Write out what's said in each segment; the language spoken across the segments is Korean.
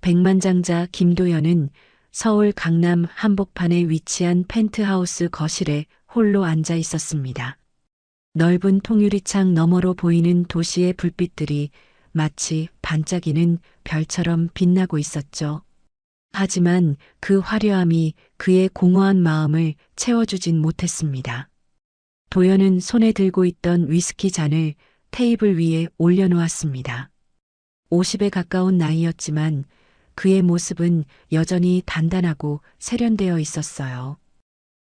백만장자 김도연은 서울 강남 한복판에 위치한 펜트하우스 거실에 홀로 앉아 있었습니다. 넓은 통유리창 너머로 보이는 도시의 불빛들이 마치 반짝이는 별처럼 빛나고 있었죠. 하지만 그 화려함이 그의 공허한 마음을 채워주진 못했습니다. 도연은 손에 들고 있던 위스키 잔을 테이블 위에 올려놓았습니다. 50에 가까운 나이였지만 그의 모습은 여전히 단단하고 세련되어 있었어요.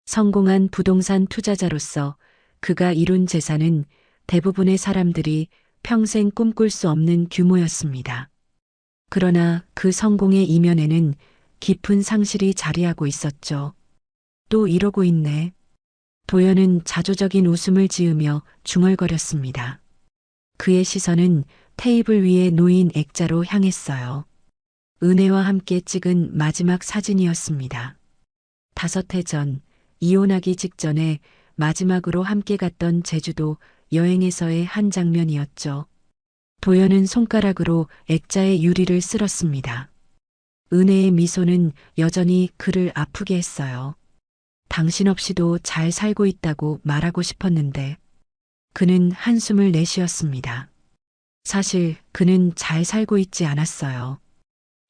성공한 부동산 투자자로서 그가 이룬 재산은 대부분의 사람들이 평생 꿈꿀 수 없는 규모였습니다. 그러나 그 성공의 이면에는 깊은 상실이 자리하고 있었죠. 또 이러고 있네. 도연은 자조적인 웃음을 지으며 중얼거렸습니다. 그의 시선은 테이블 위에 놓인 액자로 향했어요. 은혜와 함께 찍은 마지막 사진이었습니다. 5해 전, 이혼하기 직전에 마지막으로 함께 갔던 제주도 여행에서의 한 장면이었죠. 도연은 손가락으로 액자의 유리를 쓸었습니다. 은혜의 미소는 여전히 그를 아프게 했어요. 당신 없이도 잘 살고 있다고 말하고 싶었는데 그는 한숨을 내쉬었습니다. 사실 그는 잘 살고 있지 않았어요.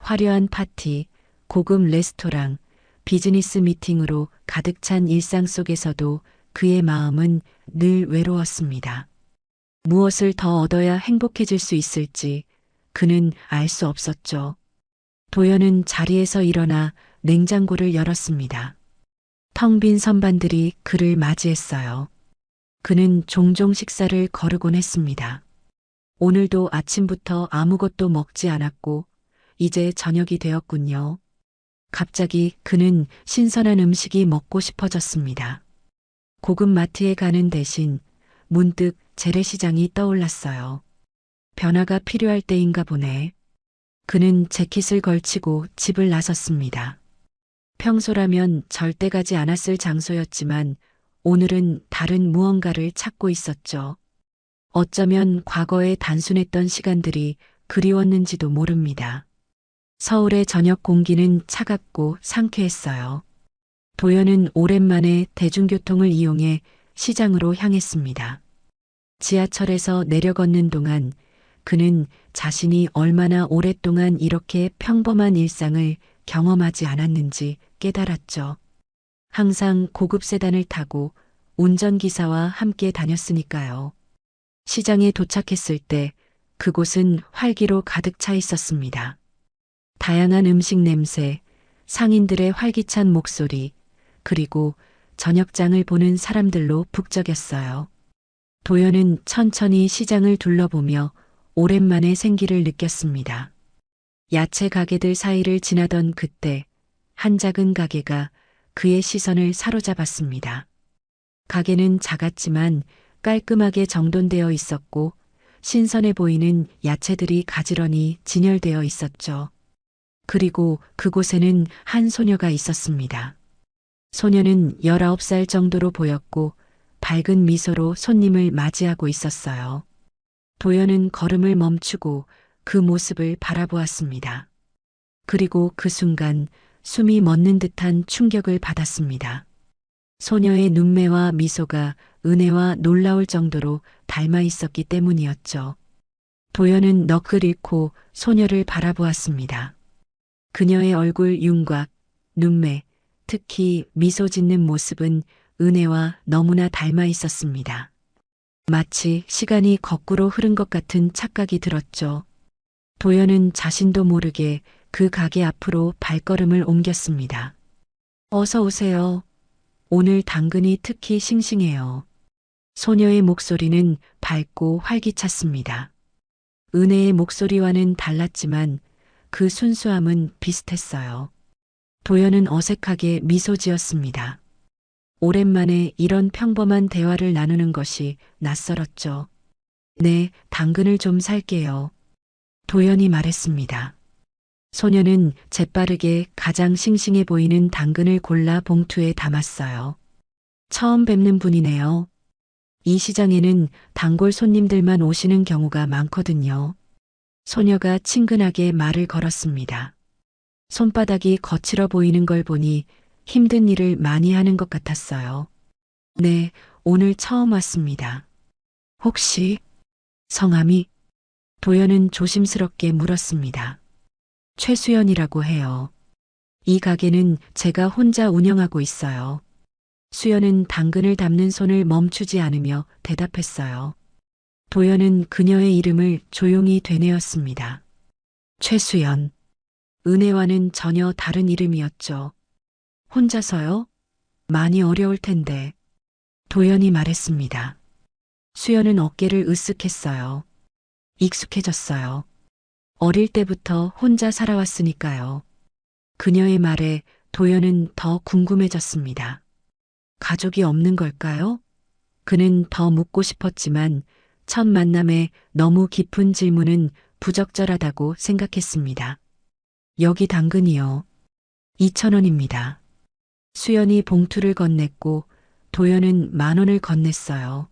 화려한 파티, 고급 레스토랑, 비즈니스 미팅으로 가득 찬 일상 속에서도 그의 마음은 늘 외로웠습니다. 무엇을 더 얻어야 행복해질 수 있을지 그는 알 수 없었죠. 도연은 자리에서 일어나 냉장고를 열었습니다. 텅 빈 선반들이 그를 맞이했어요. 그는 종종 식사를 거르곤 했습니다. 오늘도 아침부터 아무것도 먹지 않았고 이제 저녁이 되었군요. 갑자기 그는 신선한 음식이 먹고 싶어졌습니다. 고급 마트에 가는 대신 문득 재래시장이 떠올랐어요. 변화가 필요할 때인가 보네. 그는 재킷을 걸치고 집을 나섰습니다. 평소라면 절대 가지 않았을 장소였지만 오늘은 다른 무언가를 찾고 있었죠. 어쩌면 과거에 단순했던 시간들이 그리웠는지도 모릅니다. 서울의 저녁 공기는 차갑고 상쾌했어요. 도연은 오랜만에 대중교통을 이용해 시장으로 향했습니다. 지하철에서 내려 걷는 동안 그는 자신이 얼마나 오랫동안 이렇게 평범한 일상을 경험하지 않았는지 깨달았죠. 항상 고급 세단을 타고 운전기사와 함께 다녔으니까요. 시장에 도착했을 때 그곳은 활기로 가득 차 있었습니다. 다양한 음식 냄새, 상인들의 활기찬 목소리, 그리고 저녁장을 보는 사람들로 북적였어요. 도연은 천천히 시장을 둘러보며 오랜만에 생기를 느꼈습니다. 야채 가게들 사이를 지나던 그때 한 작은 가게가 그의 시선을 사로잡았습니다. 가게는 작았지만 깔끔하게 정돈되어 있었고 신선해 보이는 야채들이 가지런히 진열되어 있었죠. 그리고 그곳에는 한 소녀가 있었습니다. 소녀는 19살 정도로 보였고 밝은 미소로 손님을 맞이하고 있었어요. 도연은 걸음을 멈추고 그 모습을 바라보았습니다. 그리고 그 순간 숨이 멎는 듯한 충격을 받았습니다. 소녀의 눈매와 미소가 은혜와 놀라울 정도로 닮아 있었기 때문이었죠. 도연은 넋을 잃고 소녀를 바라보았습니다. 그녀의 얼굴 윤곽, 눈매, 특히 미소 짓는 모습은 은혜와 너무나 닮아 있었습니다. 마치 시간이 거꾸로 흐른 것 같은 착각이 들었죠. 도연은 자신도 모르게 그 가게 앞으로 발걸음을 옮겼습니다. 어서 오세요. 오늘 당근이 특히 싱싱해요. 소녀의 목소리는 밝고 활기찼습니다. 은혜의 목소리와는 달랐지만 그 순수함은 비슷했어요. 도연은 어색하게 미소 지었습니다. 오랜만에 이런 평범한 대화를 나누는 것이 낯설었죠. 네, 당근을 좀 살게요. 도연이 말했습니다. 소녀는 재빠르게 가장 싱싱해 보이는 당근을 골라 봉투에 담았어요. 처음 뵙는 분이네요. 이 시장에는 단골 손님들만 오시는 경우가 많거든요. 소녀가 친근하게 말을 걸었습니다. 손바닥이 거칠어 보이는 걸 보니 힘든 일을 많이 하는 것 같았어요. 네, 오늘 처음 왔습니다. 혹시 성함이? 도연은 조심스럽게 물었습니다. 최수연이라고 해요. 이 가게는 제가 혼자 운영하고 있어요. 수연은 당근을 담는 손을 멈추지 않으며 대답했어요. 도연은 그녀의 이름을 조용히 되뇌었습니다. 최수연. 은혜와는 전혀 다른 이름이었죠. 혼자서요? 많이 어려울 텐데. 도연이 말했습니다. 수연은 어깨를 으쓱했어요. 익숙해졌어요. 어릴 때부터 혼자 살아왔으니까요. 그녀의 말에 도연은 더 궁금해졌습니다. 가족이 없는 걸까요? 그는 더 묻고 싶었지만 첫 만남에 너무 깊은 질문은 부적절하다고 생각했습니다. 여기 당근이요. 2,000원입니다. 수연이 봉투를 건넸고 도연은 10,000원을 건넸어요.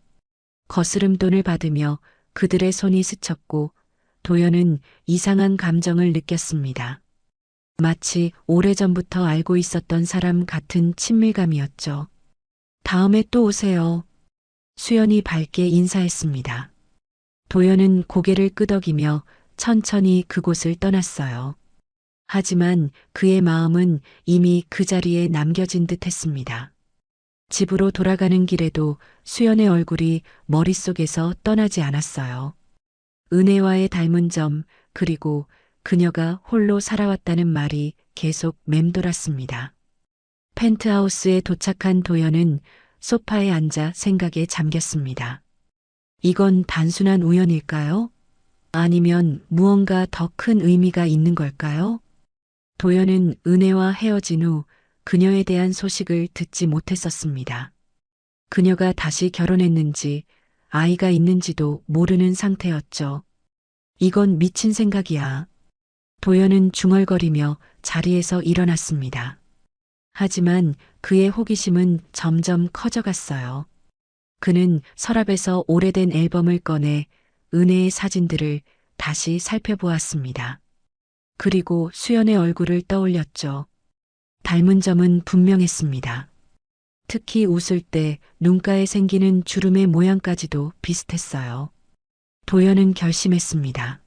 거스름 돈을 받으며 그들의 손이 스쳤고 도연은 이상한 감정을 느꼈습니다. 마치 오래전부터 알고 있었던 사람 같은 친밀감이었죠. 다음에 또 오세요. 수연이 밝게 인사했습니다. 도연은 고개를 끄덕이며 천천히 그곳을 떠났어요. 하지만 그의 마음은 이미 그 자리에 남겨진 듯 했습니다. 집으로 돌아가는 길에도 수연의 얼굴이 머릿속에서 떠나지 않았어요. 은혜와의 닮은 점, 그리고 그녀가 홀로 살아왔다는 말이 계속 맴돌았습니다. 펜트하우스에 도착한 도연은 소파에 앉아 생각에 잠겼습니다. 이건 단순한 우연일까요? 아니면 무언가 더 큰 의미가 있는 걸까요? 도연은 은혜와 헤어진 후 그녀에 대한 소식을 듣지 못했었습니다. 그녀가 다시 결혼했는지 아이가 있는지도 모르는 상태였죠. 이건 미친 생각이야. 도연은 중얼거리며 자리에서 일어났습니다. 하지만 그의 호기심은 점점 커져갔어요. 그는 서랍에서 오래된 앨범을 꺼내 은혜의 사진들을 다시 살펴보았습니다. 그리고 수연의 얼굴을 떠올렸죠. 닮은 점은 분명했습니다. 특히 웃을 때 눈가에 생기는 주름의 모양까지도 비슷했어요. 도연은 결심했습니다.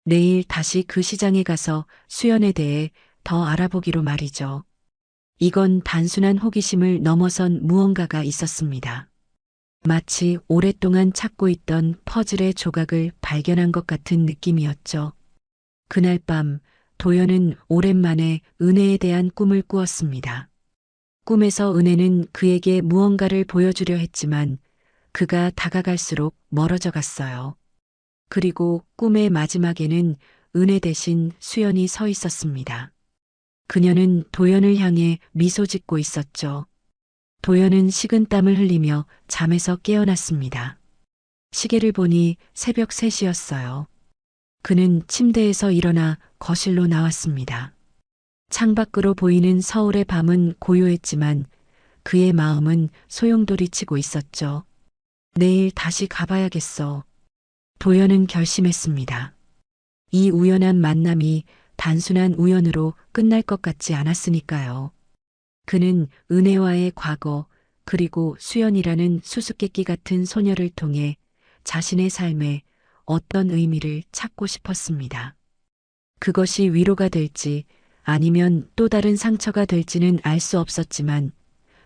내일 다시 그 시장에 가서 수연에 대해 더 알아보기로 말이죠. 이건 단순한 호기심을 넘어선 무언가가 있었습니다. 마치 오랫동안 찾고 있던 퍼즐의 조각을 발견한 것 같은 느낌이었죠. 그날 밤 도연은 오랜만에 은혜에 대한 꿈을 꾸었습니다. 꿈에서 은혜는 그에게 무언가를 보여주려 했지만 그가 다가갈수록 멀어져 갔어요. 그리고 꿈의 마지막에는 은혜 대신 수연이 서 있었습니다. 그녀는 도연을 향해 미소 짓고 있었죠. 도연은 식은땀을 흘리며 잠에서 깨어났습니다. 시계를 보니 새벽 3시였어요. 그는 침대에서 일어나 거실로 나왔습니다. 창밖으로 보이는 서울의 밤은 고요했지만 그의 마음은 소용돌이치고 있었죠. 내일 다시 가봐야겠어. 도연은 결심했습니다. 이 우연한 만남이 단순한 우연으로 끝날 것 같지 않았으니까요. 그는 은혜와의 과거, 그리고 수연이라는 수수께끼 같은 소녀를 통해 자신의 삶에 어떤 의미를 찾고 싶었습니다. 그것이 위로가 될지 아니면 또 다른 상처가 될지는 알 수 없었지만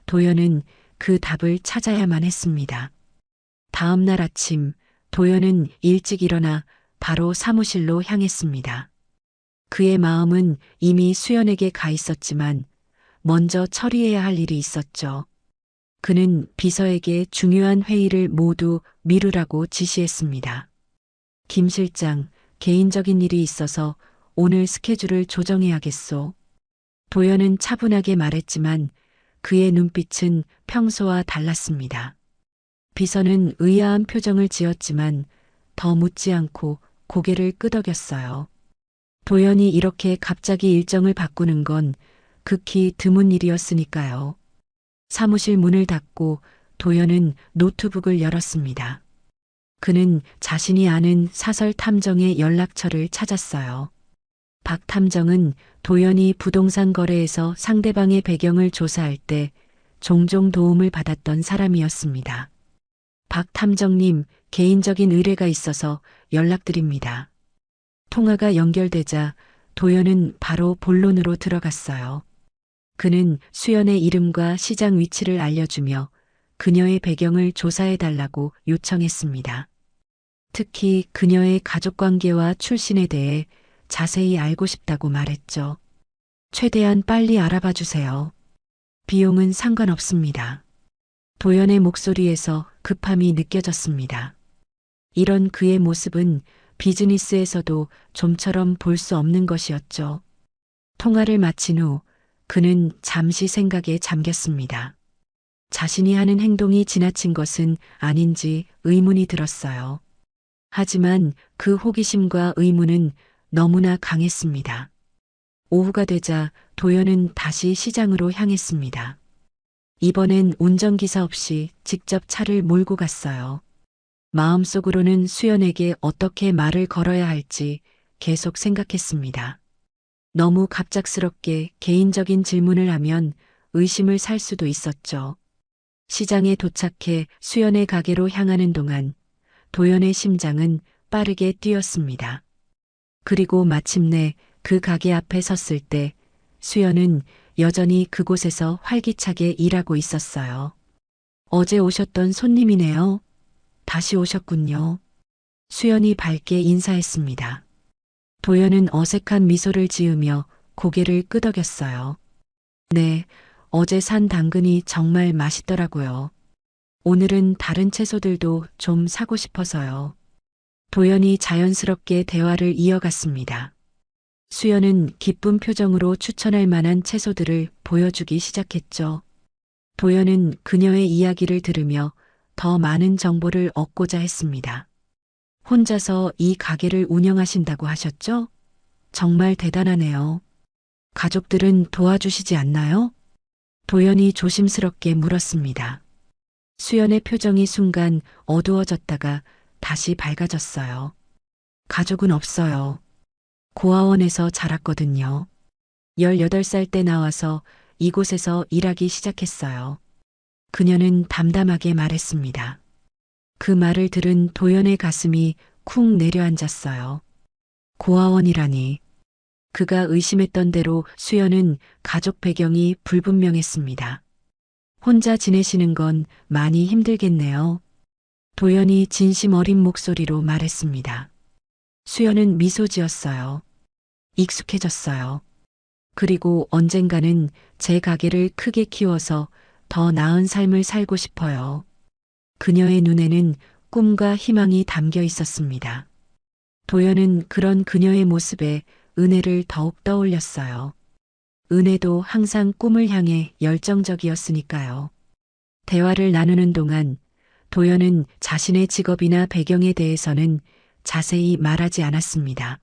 도연은 그 답을 찾아야만 했습니다. 다음 날 아침 도연은 일찍 일어나 바로 사무실로 향했습니다. 그의 마음은 이미 수연에게 가 있었지만 먼저 처리해야 할 일이 있었죠. 그는 비서에게 중요한 회의를 모두 미루라고 지시했습니다. 김 실장, 개인적인 일이 있어서 오늘 스케줄을 조정해야겠소. 도연은 차분하게 말했지만 그의 눈빛은 평소와 달랐습니다. 비서는 의아한 표정을 지었지만 더 묻지 않고 고개를 끄덕였어요. 도연이 이렇게 갑자기 일정을 바꾸는 건 극히 드문 일이었으니까요. 사무실 문을 닫고 도연은 노트북을 열었습니다. 그는 자신이 아는 사설 탐정의 연락처를 찾았어요. 박 탐정은 도연이 부동산 거래에서 상대방의 배경을 조사할 때 종종 도움을 받았던 사람이었습니다. 박 탐정님, 개인적인 의뢰가 있어서 연락드립니다. 통화가 연결되자 도연은 바로 본론으로 들어갔어요. 그는 수연의 이름과 시장 위치를 알려주며 그녀의 배경을 조사해달라고 요청했습니다. 특히 그녀의 가족관계와 출신에 대해 자세히 알고 싶다고 말했죠. 최대한 빨리 알아봐 주세요. 비용은 상관없습니다. 도연의 목소리에서 급함이 느껴졌습니다. 이런 그의 모습은 비즈니스에서도 좀처럼 볼 수 없는 것이었죠. 통화를 마친 후 그는 잠시 생각에 잠겼습니다. 자신이 하는 행동이 지나친 것은 아닌지 의문이 들었어요. 하지만 그 호기심과 의문은 너무나 강했습니다. 오후가 되자 도연은 다시 시장으로 향했습니다. 이번엔 운전기사 없이 직접 차를 몰고 갔어요. 마음속으로는 수연에게 어떻게 말을 걸어야 할지 계속 생각했습니다. 너무 갑작스럽게 개인적인 질문을 하면 의심을 살 수도 있었죠. 시장에 도착해 수연의 가게로 향하는 동안 도연의 심장은 빠르게 뛰었습니다. 그리고 마침내 그 가게 앞에 섰을 때 수연은 여전히 그곳에서 활기차게 일하고 있었어요. 어제 오셨던 손님이네요. 다시 오셨군요. 수연이 밝게 인사했습니다. 도연은 어색한 미소를 지으며 고개를 끄덕였어요. 네, 어제 산 당근이 정말 맛있더라고요. 오늘은 다른 채소들도 좀 사고 싶어서요. 도연이 자연스럽게 대화를 이어갔습니다. 수연은 기쁜 표정으로 추천할 만한 채소들을 보여주기 시작했죠. 도연은 그녀의 이야기를 들으며 더 많은 정보를 얻고자 했습니다. 혼자서 이 가게를 운영하신다고 하셨죠? 정말 대단하네요. 가족들은 도와주시지 않나요? 도연이 조심스럽게 물었습니다. 수연의 표정이 순간 어두워졌다가 다시 밝아졌어요. 가족은 없어요. 고아원에서 자랐거든요. 18살 때 나와서 이곳에서 일하기 시작했어요. 그녀는 담담하게 말했습니다. 그 말을 들은 도연의 가슴이 쿵 내려앉았어요. 고아원이라니. 그가 의심했던 대로 수연은 가족 배경이 불분명했습니다. 혼자 지내시는 건 많이 힘들겠네요. 도연이 진심 어린 목소리로 말했습니다. 수연은 미소 지었어요. 익숙해졌어요. 그리고 언젠가는 제 가게를 크게 키워서 더 나은 삶을 살고 싶어요. 그녀의 눈에는 꿈과 희망이 담겨 있었습니다. 도연은 그런 그녀의 모습에 은혜를 더욱 떠올렸어요. 은혜도 항상 꿈을 향해 열정적이었으니까요. 대화를 나누는 동안 도연은 자신의 직업이나 배경에 대해서는 자세히 말하지 않았습니다.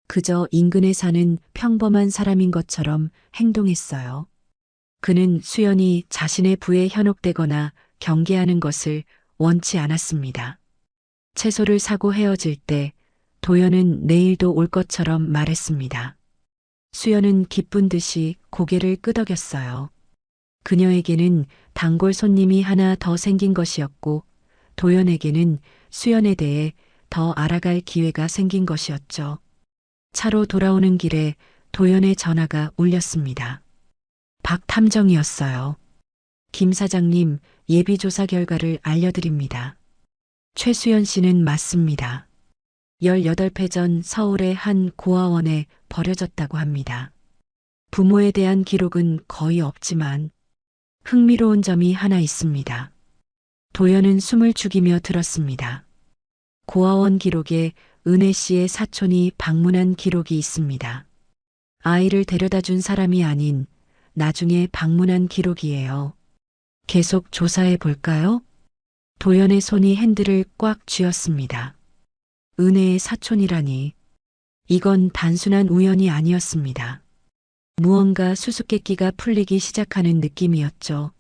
그저 인근에 사는 평범한 사람인 것처럼 행동했어요. 그는 수연이 자신의 부에 현혹되거나 경계하는 것을 원치 않았습니다. 채소를 사고 헤어질 때 도연은 내일도 올 것처럼 말했습니다. 수연은 기쁜 듯이 고개를 끄덕였어요. 그녀에게는 단골 손님이 하나 더 생긴 것이었고 도연에게는 수연에 대해 더 알아갈 기회가 생긴 것이었죠. 차로 돌아오는 길에 도연의 전화가 울렸습니다. 박 탐정이었어요. 김 사장님, 예비조사 결과를 알려드립니다. 최수연 씨는 맞습니다. 18회 전 서울의 한 고아원에 버려졌다고 합니다. 부모에 대한 기록은 거의 없지만 흥미로운 점이 하나 있습니다. 도연은 숨을 죽이며 들었습니다. 고아원 기록에 은혜 씨의 사촌이 방문한 기록이 있습니다. 아이를 데려다 준 사람이 아닌 나중에 방문한 기록이에요. 계속 조사해 볼까요? 도연의 손이 핸들을 꽉 쥐었습니다. 은혜의 사촌이라니. 이건 단순한 우연이 아니었습니다. 무언가 수수께끼가 풀리기 시작하는 느낌이었죠.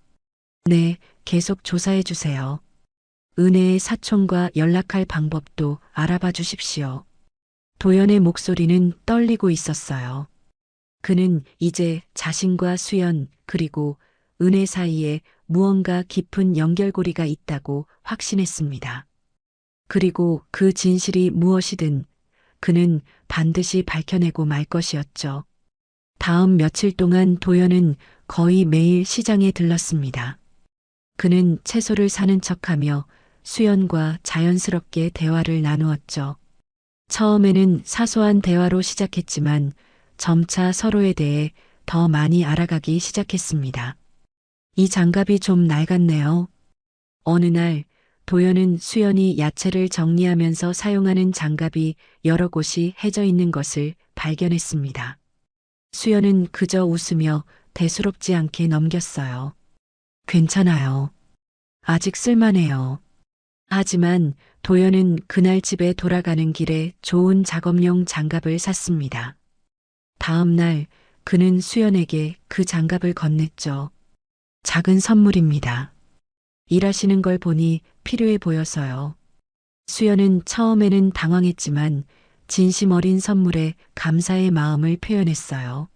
네, 계속 조사해 주세요. 은혜의 사촌과 연락할 방법도 알아봐 주십시오. 도연의 목소리는 떨리고 있었어요. 그는 이제 자신과 수연 그리고 은혜 사이에 무언가 깊은 연결고리가 있다고 확신했습니다. 그리고 그 진실이 무엇이든 그는 반드시 밝혀내고 말 것이었죠. 다음 며칠 동안 도연은 거의 매일 시장에 들렀습니다. 그는 채소를 사는 척하며 수연과 자연스럽게 대화를 나누었죠. 처음에는 사소한 대화로 시작했지만 점차 서로에 대해 더 많이 알아가기 시작했습니다. 이 장갑이 좀 낡았네요. 어느 날 도연은 수연이 야채를 정리하면서 사용하는 장갑이 여러 곳이 해져 있는 것을 발견했습니다. 수연은 그저 웃으며 대수롭지 않게 넘겼어요. 괜찮아요. 아직 쓸만해요. 하지만 도연은 그날 집에 돌아가는 길에 좋은 작업용 장갑을 샀습니다. 다음 날 그는 수연에게 그 장갑을 건넸죠. 작은 선물입니다. 일하시는 걸 보니 필요해 보여서요. 수연은 처음에는 당황했지만 진심 어린 선물에 감사의 마음을 표현했어요.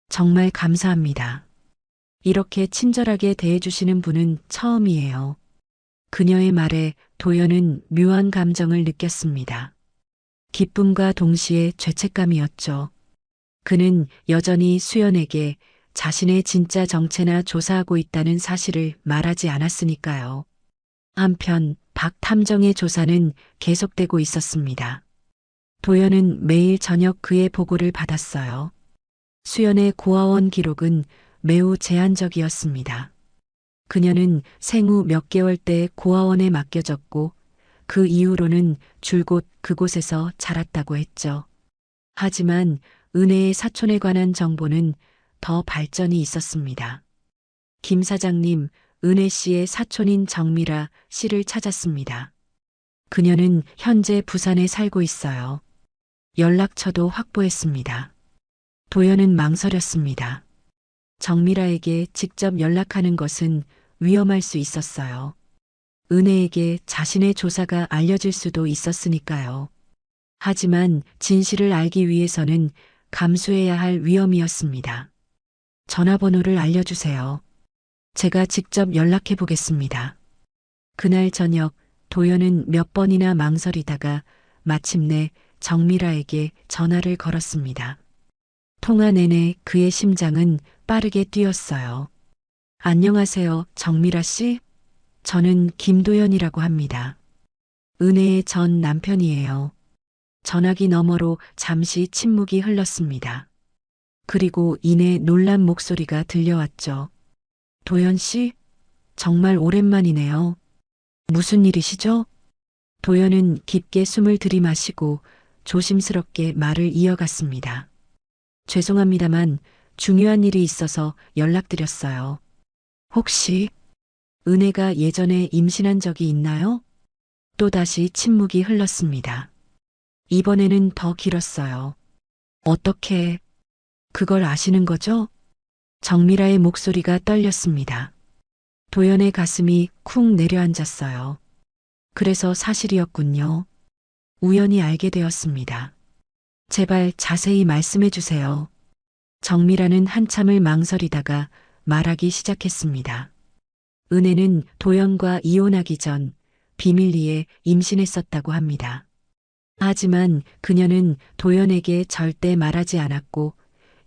정말 감사합니다. 이렇게 친절하게 대해주시는 분은 처음이에요. 그녀의 말에 도연은 묘한 감정을 느꼈습니다. 기쁨과 동시에 죄책감이었죠. 그는 여전히 수연에게 자신의 진짜 정체나 조사하고 있다는 사실을 말하지 않았으니까요. 한편 박 탐정의 조사는 계속되고 있었습니다. 도연은 매일 저녁 그의 보고를 받았어요. 수연의 고아원 기록은 매우 제한적이었습니다. 그녀는 생후 몇 개월 때 고아원에 맡겨졌고 그 이후로는 줄곧 그곳에서 자랐다고 했죠. 하지만 은혜의 사촌에 관한 정보는 더 발전이 있었습니다. 김 사장님, 은혜 씨의 사촌인 정미라 씨를 찾았습니다. 그녀는 현재 부산에 살고 있어요. 연락처도 확보했습니다. 도연은 망설였습니다. 정미라에게 직접 연락하는 것은 위험할 수 있었어요. 은혜에게 자신의 조사가 알려질 수도 있었으니까요. 하지만 진실을 알기 위해서는 감수해야 할 위험이었습니다. 전화번호를 알려주세요. 제가 직접 연락해 보겠습니다. 그날 저녁 도연은 몇 번이나 망설이다가 마침내 정미라에게 전화를 걸었습니다. 통화 내내 그의 심장은 빠르게 뛰었어요. 안녕하세요, 정미라 씨? 저는 김도연이라고 합니다. 은혜의 전 남편이에요. 전화기 너머로 잠시 침묵이 흘렀습니다. 그리고 이내 놀란 목소리가 들려왔죠. 도연 씨? 정말 오랜만이네요. 무슨 일이시죠? 도연은 깊게 숨을 들이마시고 조심스럽게 말을 이어갔습니다. 죄송합니다만 중요한 일이 있어서 연락드렸어요. 혹시 은혜가 예전에 임신한 적이 있나요? 또다시 침묵이 흘렀습니다. 이번에는 더 길었어요. 어떻게 그걸 아시는 거죠? 정미라의 목소리가 떨렸습니다. 도연의 가슴이 쿵 내려앉았어요. 그래서 사실이었군요. 우연히 알게 되었습니다. 제발 자세히 말씀해 주세요. 정미라는 한참을 망설이다가 말하기 시작했습니다. 은혜는 도연과 이혼하기 전 비밀리에 임신했었다고 합니다. 하지만 그녀는 도연에게 절대 말하지 않았고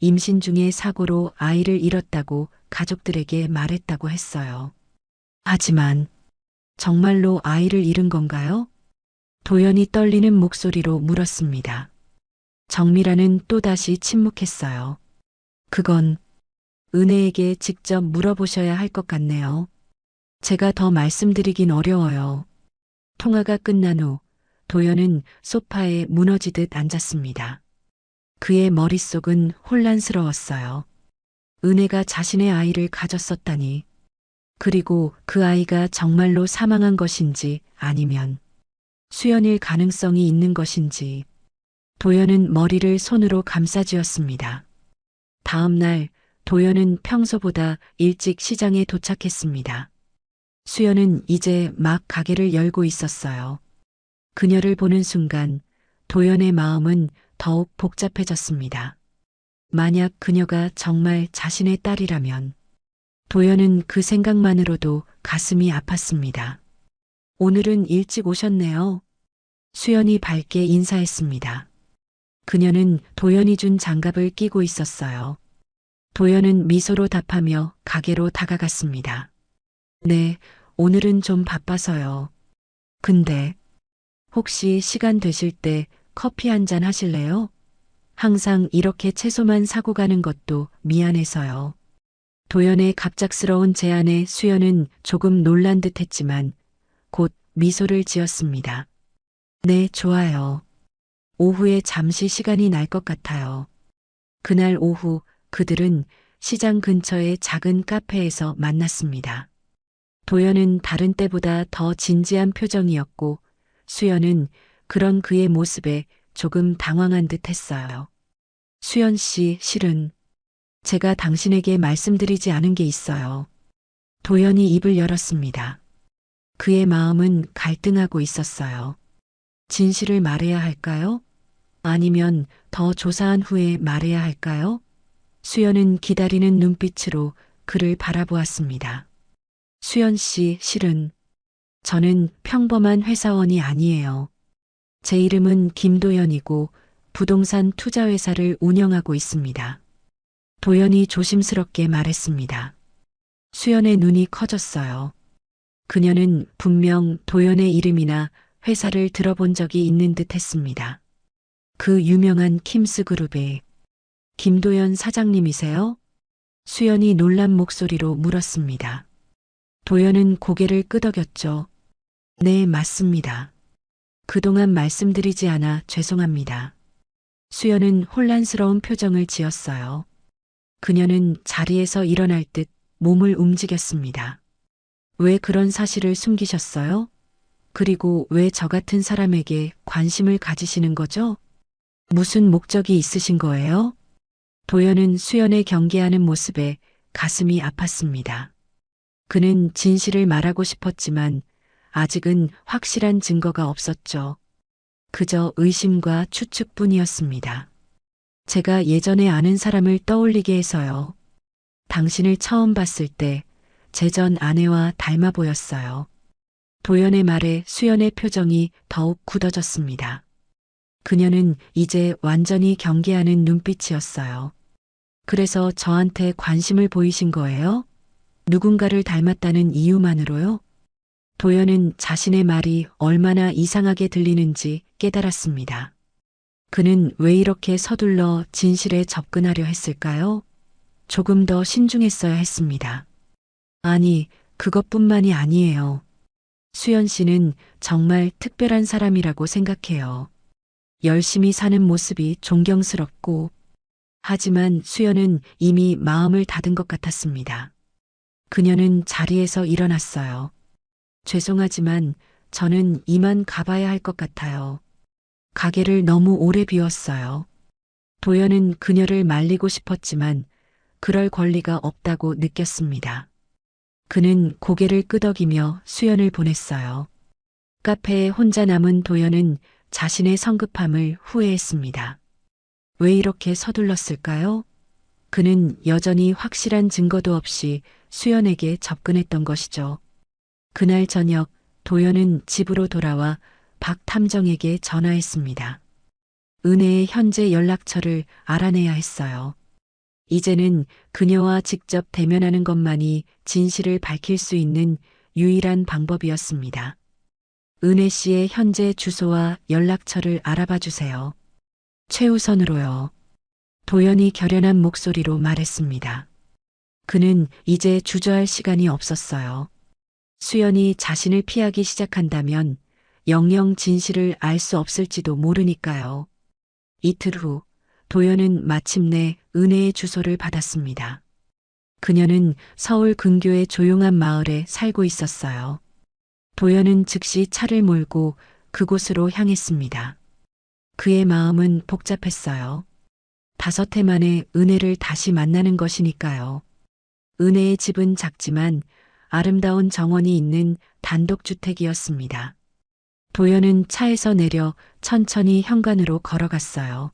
임신 중에 사고로 아이를 잃었다고 가족들에게 말했다고 했어요. 하지만 정말로 아이를 잃은 건가요? 도연이 떨리는 목소리로 물었습니다. 정미라는 또다시 침묵했어요. 그건 은혜에게 직접 물어보셔야 할 것 같네요. 제가 더 말씀드리긴 어려워요. 통화가 끝난 후 도연은 소파에 무너지듯 앉았습니다. 그의 머릿속은 혼란스러웠어요. 은혜가 자신의 아이를 가졌었다니. 그리고 그 아이가 정말로 사망한 것인지 아니면 수연일 가능성이 있는 것인지. 도연은 머리를 손으로 감싸쥐었습니다. 다음 날 도연은 평소보다 일찍 시장에 도착했습니다. 수연은 이제 막 가게를 열고 있었어요. 그녀를 보는 순간 도연의 마음은 더욱 복잡해졌습니다. 만약 그녀가 정말 자신의 딸이라면 도연은 그 생각만으로도 가슴이 아팠습니다. 오늘은 일찍 오셨네요. 수연이 밝게 인사했습니다. 그녀는 도연이 준 장갑을 끼고 있었어요. 도연은 미소로 답하며 가게로 다가갔습니다. 네, 오늘은 좀 바빠서요. 근데 혹시 시간 되실 때 커피 한 잔 하실래요? 항상 이렇게 채소만 사고 가는 것도 미안해서요. 도연의 갑작스러운 제안에 수연은 조금 놀란 듯 했지만 곧 미소를 지었습니다. 네, 좋아요. 오후에 잠시 시간이 날 것 같아요. 그날 오후 그들은 시장 근처의 작은 카페에서 만났습니다. 도연은 다른 때보다 더 진지한 표정이었고 수연은 그런 그의 모습에 조금 당황한 듯 했어요. 수연 씨, 실은 제가 당신에게 말씀드리지 않은 게 있어요. 도연이 입을 열었습니다. 그의 마음은 갈등하고 있었어요. 진실을 말해야 할까요? 아니면 더 조사한 후에 말해야 할까요? 수연은 기다리는 눈빛으로 그를 바라보았습니다. 수연 씨, 실은 저는 평범한 회사원이 아니에요. 제 이름은 김도연이고 부동산 투자회사를 운영하고 있습니다. 도연이 조심스럽게 말했습니다. 수연의 눈이 커졌어요. 그녀는 분명 도연의 이름이나 회사를 들어본 적이 있는 듯 했습니다. 그 유명한 킴스 그룹의 김도연 사장님이세요? 수연이 놀란 목소리로 물었습니다. 도연은 고개를 끄덕였죠. 네, 맞습니다. 그동안 말씀드리지 않아 죄송합니다. 수연은 혼란스러운 표정을 지었어요. 그녀는 자리에서 일어날 듯 몸을 움직였습니다. 왜 그런 사실을 숨기셨어요? 그리고 왜 저 같은 사람에게 관심을 가지시는 거죠? 무슨 목적이 있으신 거예요? 도연은 수연의 경계하는 모습에 가슴이 아팠습니다. 그는 진실을 말하고 싶었지만 아직은 확실한 증거가 없었죠. 그저 의심과 추측뿐이었습니다. 제가 예전에 아는 사람을 떠올리게 해서요. 당신을 처음 봤을 때 제 전 아내와 닮아 보였어요. 도연의 말에 수연의 표정이 더욱 굳어졌습니다. 그녀는 이제 완전히 경계하는 눈빛이었어요. 그래서 저한테 관심을 보이신 거예요? 누군가를 닮았다는 이유만으로요? 도연은 자신의 말이 얼마나 이상하게 들리는지 깨달았습니다. 그는 왜 이렇게 서둘러 진실에 접근하려 했을까요? 조금 더 신중했어야 했습니다. 아니, 그것뿐만이 아니에요. 수연 씨는 정말 특별한 사람이라고 생각해요. 열심히 사는 모습이 존경스럽고, 하지만 수연은 이미 마음을 닫은 것 같았습니다. 그녀는 자리에서 일어났어요. 죄송하지만 저는 이만 가봐야 할 것 같아요. 가게를 너무 오래 비웠어요. 도연은 그녀를 말리고 싶었지만 그럴 권리가 없다고 느꼈습니다. 그는 고개를 끄덕이며 수연을 보냈어요. 카페에 혼자 남은 도연은 자신의 성급함을 후회했습니다. 왜 이렇게 서둘렀을까요? 그는 여전히 확실한 증거도 없이 수연에게 접근했던 것이죠. 그날 저녁 도연은 집으로 돌아와 박 탐정에게 전화했습니다. 은혜의 현재 연락처를 알아내야 했어요. 이제는 그녀와 직접 대면하는 것만이 진실을 밝힐 수 있는 유일한 방법이었습니다. 은혜 씨의 현재 주소와 연락처를 알아봐 주세요. 최우선으로요. 도연이 결연한 목소리로 말했습니다. 그는 이제 주저할 시간이 없었어요. 수연이 자신을 피하기 시작한다면 영영 진실을 알 수 없을지도 모르니까요. 이틀 후 도연은 마침내 은혜의 주소를 받았습니다. 그녀는 서울 근교의 조용한 마을에 살고 있었어요. 도연은 즉시 차를 몰고 그곳으로 향했습니다. 그의 마음은 복잡했어요. 5해 만에 은혜를 다시 만나는 것이니까요. 은혜의 집은 작지만 아름다운 정원이 있는 단독주택이었습니다. 도연은 차에서 내려 천천히 현관으로 걸어갔어요.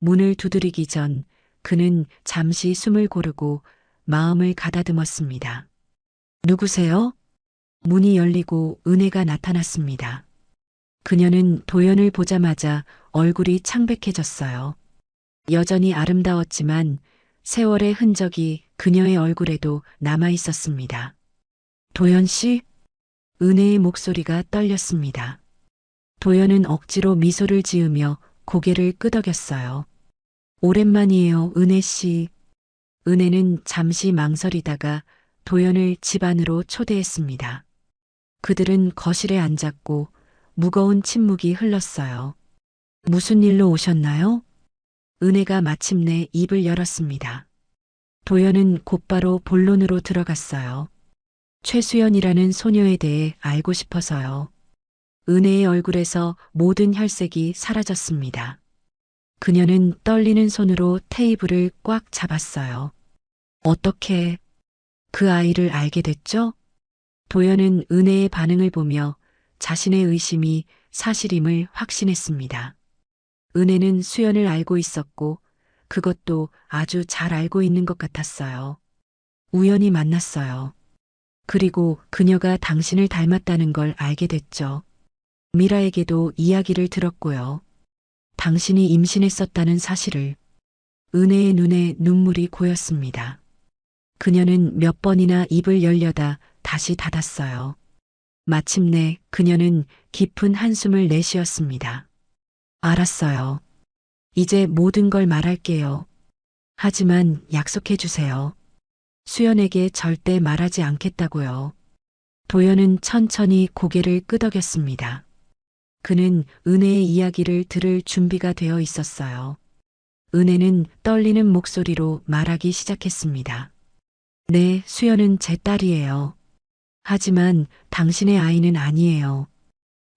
문을 두드리기 전 그는 잠시 숨을 고르고 마음을 가다듬었습니다. 누구세요? 문이 열리고 은혜가 나타났습니다. 그녀는 도연을 보자마자 얼굴이 창백해졌어요. 여전히 아름다웠지만 세월의 흔적이 그녀의 얼굴에도 남아 있었습니다. 도연 씨? 은혜의 목소리가 떨렸습니다. 도연은 억지로 미소를 지으며 고개를 끄덕였어요. 오랜만이에요, 은혜 씨. 은혜는 잠시 망설이다가 도연을 집 안으로 초대했습니다. 그들은 거실에 앉았고 무거운 침묵이 흘렀어요. 무슨 일로 오셨나요? 은혜가 마침내 입을 열었습니다. 도연은 곧바로 본론으로 들어갔어요. 최수연이라는 소녀에 대해 알고 싶어서요. 은혜의 얼굴에서 모든 혈색이 사라졌습니다. 그녀는 떨리는 손으로 테이블을 꽉 잡았어요. 어떻게 그 아이를 알게 됐죠? 도연은 은혜의 반응을 보며 자신의 의심이 사실임을 확신했습니다. 은혜는 수연을 알고 있었고 그것도 아주 잘 알고 있는 것 같았어요. 우연히 만났어요. 그리고 그녀가 당신을 닮았다는 걸 알게 됐죠. 미라에게도 이야기를 들었고요. 당신이 임신했었다는 사실을. 은혜의 눈에 눈물이 고였습니다. 그녀는 몇 번이나 입을 열려다 다시 닫았어요. 마침내 그녀는 깊은 한숨을 내쉬었습니다. 알았어요. 이제 모든 걸 말할게요. 하지만 약속해 주세요. 수연에게 절대 말하지 않겠다고요. 도연은 천천히 고개를 끄덕였습니다. 그는 은혜의 이야기를 들을 준비가 되어 있었어요. 은혜는 떨리는 목소리로 말하기 시작했습니다. 네, 수연은 제 딸이에요. 하지만 당신의 아이는 아니에요.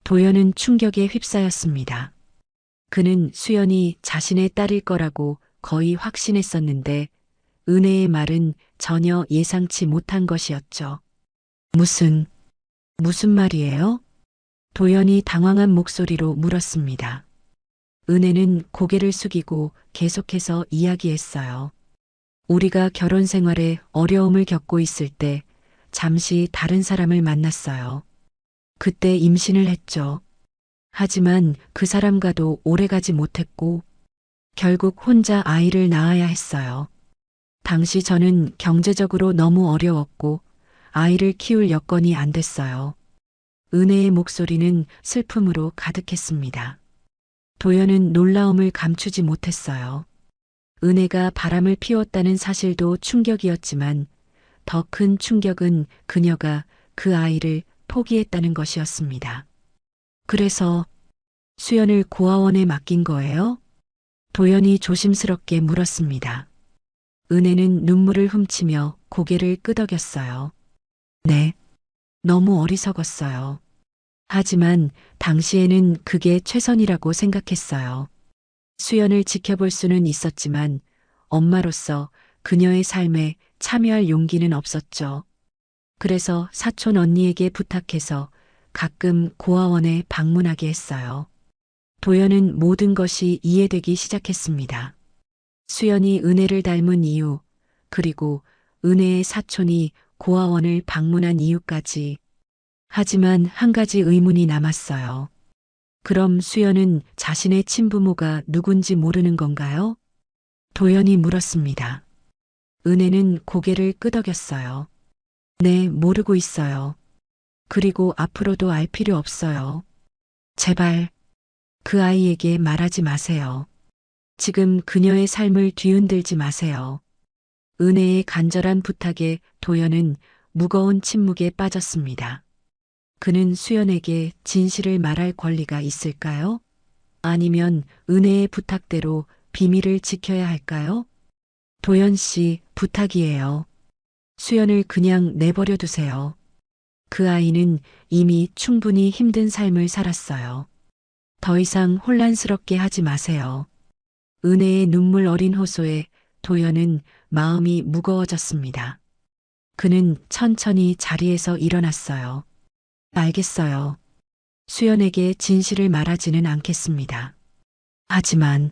도연은 충격에 휩싸였습니다. 그는 수연이 자신의 딸일 거라고 거의 확신했었는데 은혜의 말은 전혀 예상치 못한 것이었죠. 무슨 말이에요? 도연이 당황한 목소리로 물었습니다. 은혜는 고개를 숙이고 계속해서 이야기했어요. 우리가 결혼 생활에 어려움을 겪고 있을 때 잠시 다른 사람을 만났어요. 그때 임신을 했죠. 하지만 그 사람과도 오래가지 못했고 결국 혼자 아이를 낳아야 했어요. 당시 저는 경제적으로 너무 어려웠고 아이를 키울 여건이 안 됐어요. 은혜의 목소리는 슬픔으로 가득했습니다. 도연은 놀라움을 감추지 못했어요. 은혜가 바람을 피웠다는 사실도 충격이었지만 더 큰 충격은 그녀가 그 아이를 포기했다는 것이었습니다. 그래서 수연을 고아원에 맡긴 거예요? 도연이 조심스럽게 물었습니다. 은혜는 눈물을 훔치며 고개를 끄덕였어요. 네, 너무 어리석었어요. 하지만 당시에는 그게 최선이라고 생각했어요. 수연을 지켜볼 수는 있었지만 엄마로서 그녀의 삶에 참여할 용기는 없었죠. 그래서 사촌 언니에게 부탁해서 가끔 고아원에 방문하게 했어요. 도연은 모든 것이 이해되기 시작했습니다. 수연이 은혜를 닮은 이유, 그리고 은혜의 사촌이 고아원을 방문한 이유까지. 하지만 한 가지 의문이 남았어요. 그럼 수연은 자신의 친부모가 누군지 모르는 건가요? 도연이 물었습니다. 은혜는 고개를 끄덕였어요. 네, 모르고 있어요. 그리고 앞으로도 알 필요 없어요. 제발 그 아이에게 말하지 마세요. 지금 그녀의 삶을 뒤흔들지 마세요. 은혜의 간절한 부탁에 도연은 무거운 침묵에 빠졌습니다. 그는 수연에게 진실을 말할 권리가 있을까요? 아니면 은혜의 부탁대로 비밀을 지켜야 할까요? 도연 씨, 부탁이에요. 수연을 그냥 내버려 두세요. 그 아이는 이미 충분히 힘든 삶을 살았어요. 더 이상 혼란스럽게 하지 마세요. 은혜의 눈물 어린 호소에 도연은 마음이 무거워졌습니다. 그는 천천히 자리에서 일어났어요. 알겠어요. 수연에게 진실을 말하지는 않겠습니다. 하지만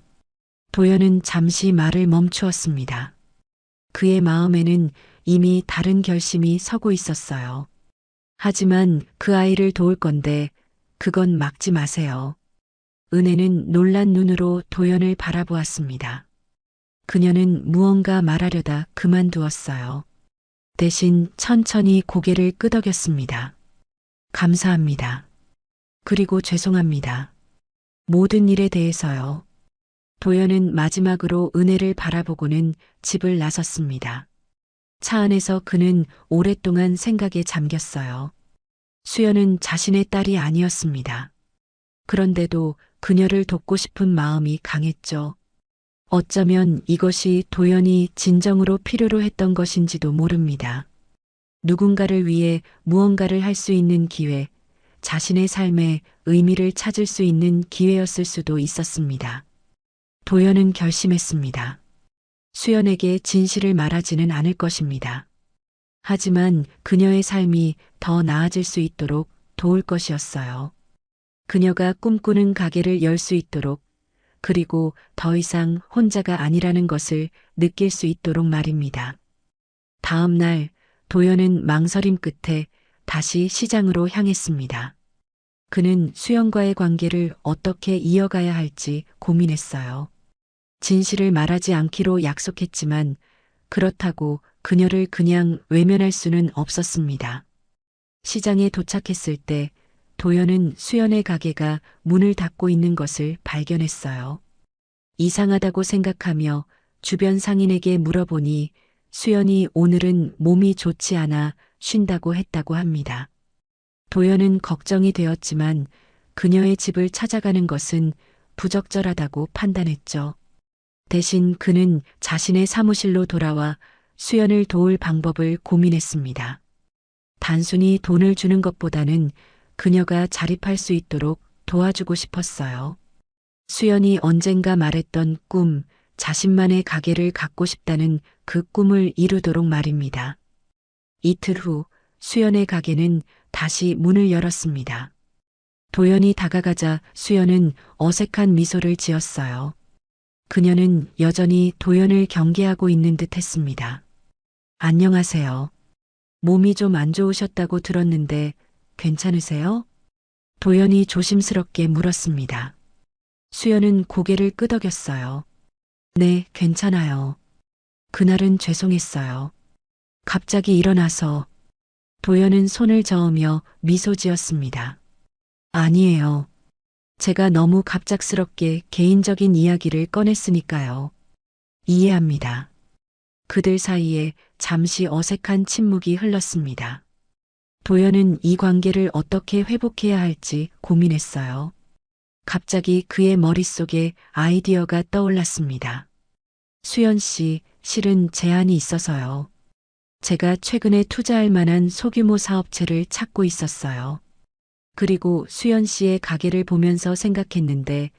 도연은 잠시 말을 멈추었습니다. 그의 마음에는 이미 다른 결심이 서고 있었어요. 하지만 그 아이를 도울 건데 그건 막지 마세요. 은혜는 놀란 눈으로 도연을 바라보았습니다. 그녀는 무언가 말하려다 그만두었어요. 대신 천천히 고개를 끄덕였습니다. 감사합니다. 그리고 죄송합니다. 모든 일에 대해서요. 도연은 마지막으로 은혜를 바라보고는 집을 나섰습니다. 차 안에서 그는 오랫동안 생각에 잠겼어요. 수연은 자신의 딸이 아니었습니다. 그런데도 그녀를 돕고 싶은 마음이 강했죠. 어쩌면 이것이 도연이 진정으로 필요로 했던 것인지도 모릅니다. 누군가를 위해 무언가를 할 수 있는 기회, 자신의 삶에 의미를 찾을 수 있는 기회였을 수도 있었습니다. 도연은 결심했습니다. 수연에게 진실을 말하지는 않을 것입니다. 하지만 그녀의 삶이 더 나아질 수 있도록 도울 것이었어요. 그녀가 꿈꾸는 가게를 열 수 있도록, 그리고 더 이상 혼자가 아니라는 것을 느낄 수 있도록 말입니다. 다음 날 도연은 망설임 끝에 다시 시장으로 향했습니다. 그는 수연과의 관계를 어떻게 이어가야 할지 고민했어요. 진실을 말하지 않기로 약속했지만 그렇다고 그녀를 그냥 외면할 수는 없었습니다. 시장에 도착했을 때 도연은 수연의 가게가 문을 닫고 있는 것을 발견했어요. 이상하다고 생각하며 주변 상인에게 물어보니 수연이 오늘은 몸이 좋지 않아 쉰다고 했다고 합니다. 도연은 걱정이 되었지만 그녀의 집을 찾아가는 것은 부적절하다고 판단했죠. 대신 그는 자신의 사무실로 돌아와 수연을 도울 방법을 고민했습니다. 단순히 돈을 주는 것보다는 그녀가 자립할 수 있도록 도와주고 싶었어요. 수연이 언젠가 말했던 꿈, 자신만의 가게를 갖고 싶다는 그 꿈을 이루도록 말입니다. 이틀 후 수연의 가게는 다시 문을 열었습니다. 도연이 다가가자 수연은 어색한 미소를 지었어요. 그녀는 여전히 도연을 경계하고 있는 듯 했습니다. 안녕하세요. 몸이 좀 안 좋으셨다고 들었는데 괜찮으세요? 도연이 조심스럽게 물었습니다. 수연은 고개를 끄덕였어요. 네, 괜찮아요. 그날은 죄송했어요. 갑자기 일어나서 도연은 손을 저으며 미소 지었습니다. 아니에요. 제가 너무 갑작스럽게 개인적인 이야기를 꺼냈으니까요. 이해합니다. 그들 사이에 잠시 어색한 침묵이 흘렀습니다. 도연은 이 관계를 어떻게 회복해야 할지 고민했어요. 갑자기 그의 머릿속에 아이디어가 떠올랐습니다. 수연 씨, 실은 제안이 있어서요. 제가 최근에 투자할 만한 소규모 사업체를 찾고 있었어요. 그리고 수연 씨의 가게를 보면서 생각했는데